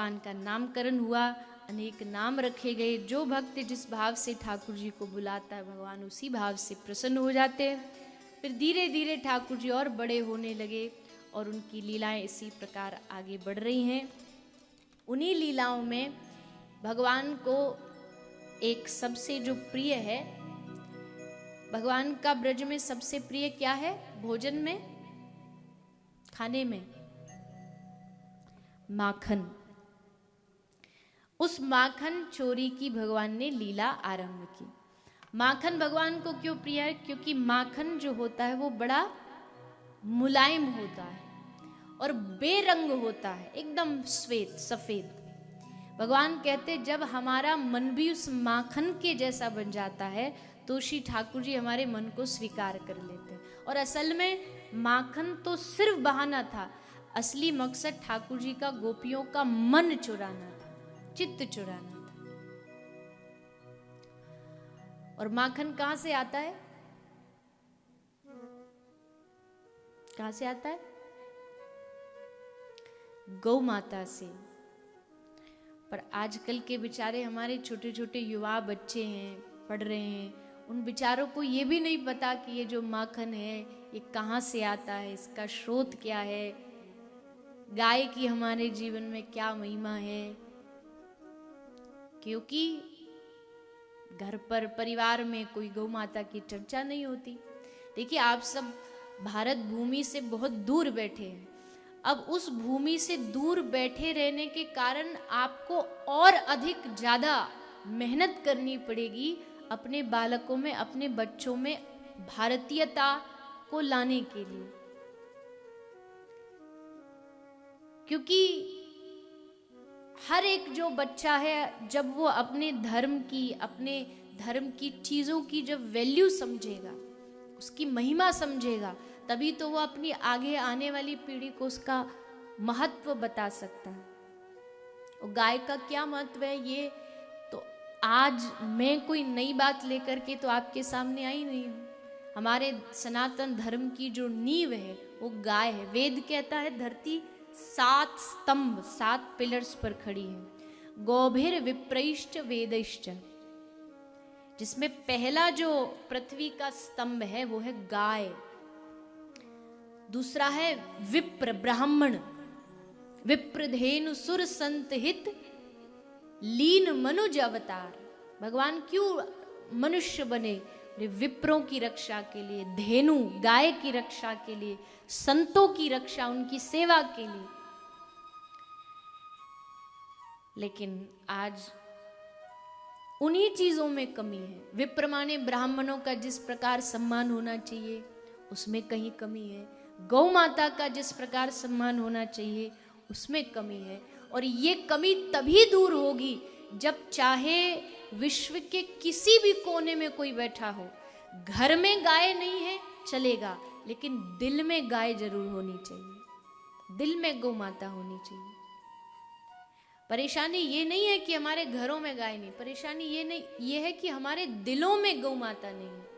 भगवान का नामकरण हुआ, अनेक नाम रखे गए। जो भक्त जिस भाव से ठाकुर जी को बुलाता है भगवान उसी भाव से प्रसन्न हो जाते हैं। फिर धीरे धीरे ठाकुर जी और बड़े होने लगे और उनकी लीलाएं इसी प्रकार आगे बढ़ रही हैं। उन्हीं लीलाओं में भगवान को एक सबसे जो प्रिय है, भगवान का ब्रज में सबसे प्रिय क्या है? भोजन में, खाने में माखन। उस माखन चोरी की भगवान ने लीला आरंभ की। माखन भगवान को क्यों प्रिय है? क्योंकि माखन जो होता है वो बड़ा मुलायम होता है और बेरंग होता है, एकदम श्वेत सफेद। भगवान कहते जब हमारा मन भी उस माखन के जैसा बन जाता है तो श्री ठाकुर जी हमारे मन को स्वीकार कर लेते हैं। और असल में माखन तो सिर्फ बहाना था, असली मकसद ठाकुर जी का गोपियों का मन चुराना था, चित्त चुराना था। और माखन कहां से आता है? कहां से आता है? गौ माता से। पर आजकल के बेचारे हमारे छोटे छोटे युवा बच्चे हैं, पढ़ रहे हैं, उन बेचारों को ये भी नहीं पता कि ये जो माखन है ये कहाँ से आता है, इसका स्रोत क्या है, गाय की हमारे जीवन में क्या महिमा है। क्योंकि घर पर परिवार में कोई गौ माता की चर्चा नहीं होती। देखिए आप सब भारत भूमि से बहुत दूर बैठे हैं। अब उस भूमि से दूर बैठे रहने के कारण आपको और अधिक ज्यादा मेहनत करनी पड़ेगी अपने बालकों में, अपने बच्चों में भारतीयता को लाने के लिए। क्योंकि हर एक जो बच्चा है जब वो अपने धर्म की चीजों की जब वैल्यू समझेगा, उसकी महिमा समझेगा, तभी तो वो अपनी आगे आने वाली पीढ़ी को उसका महत्व बता सकता है। और गाय का क्या महत्व है ये तो आज मैं कोई नई बात लेकर के तो आपके सामने आई नहीं हूं। हमारे सनातन धर्म की जो नींव है वो गाय है। वेद कहता है धरती 7 स्तंभ 7 पिलर्स पर खड़ी है। गौभिर विप्रैश्च वेदैश्च, जिसमें पहला जो पृथ्वी का स्तंभ है वो है गाय। दूसरा है विप्र ब्राह्मण, विप्रधेनु सुर संत हित लीन मनुज अवतार। भगवान क्यों मनुष्य बने? विप्रों की रक्षा के लिए, धेनु गाय की रक्षा के लिए, संतों की रक्षा, उनकी सेवा के लिए। लेकिन आज उन्हीं चीजों में कमी है। विप्र माने ब्राह्मणों का जिस प्रकार सम्मान होना चाहिए उसमें कहीं कमी है। गौ माता का जिस प्रकार सम्मान होना चाहिए उसमें कमी है। और ये कमी तभी दूर होगी जब चाहे विश्व के किसी भी कोने में कोई बैठा हो, घर में गाय नहीं है चलेगा, लेकिन दिल में गाय जरूर होनी चाहिए, दिल में गौ माता होनी चाहिए। परेशानी ये नहीं है कि हमारे घरों में गाय नहीं, परेशानी ये है कि हमारे दिलों में गौ माता नहीं है।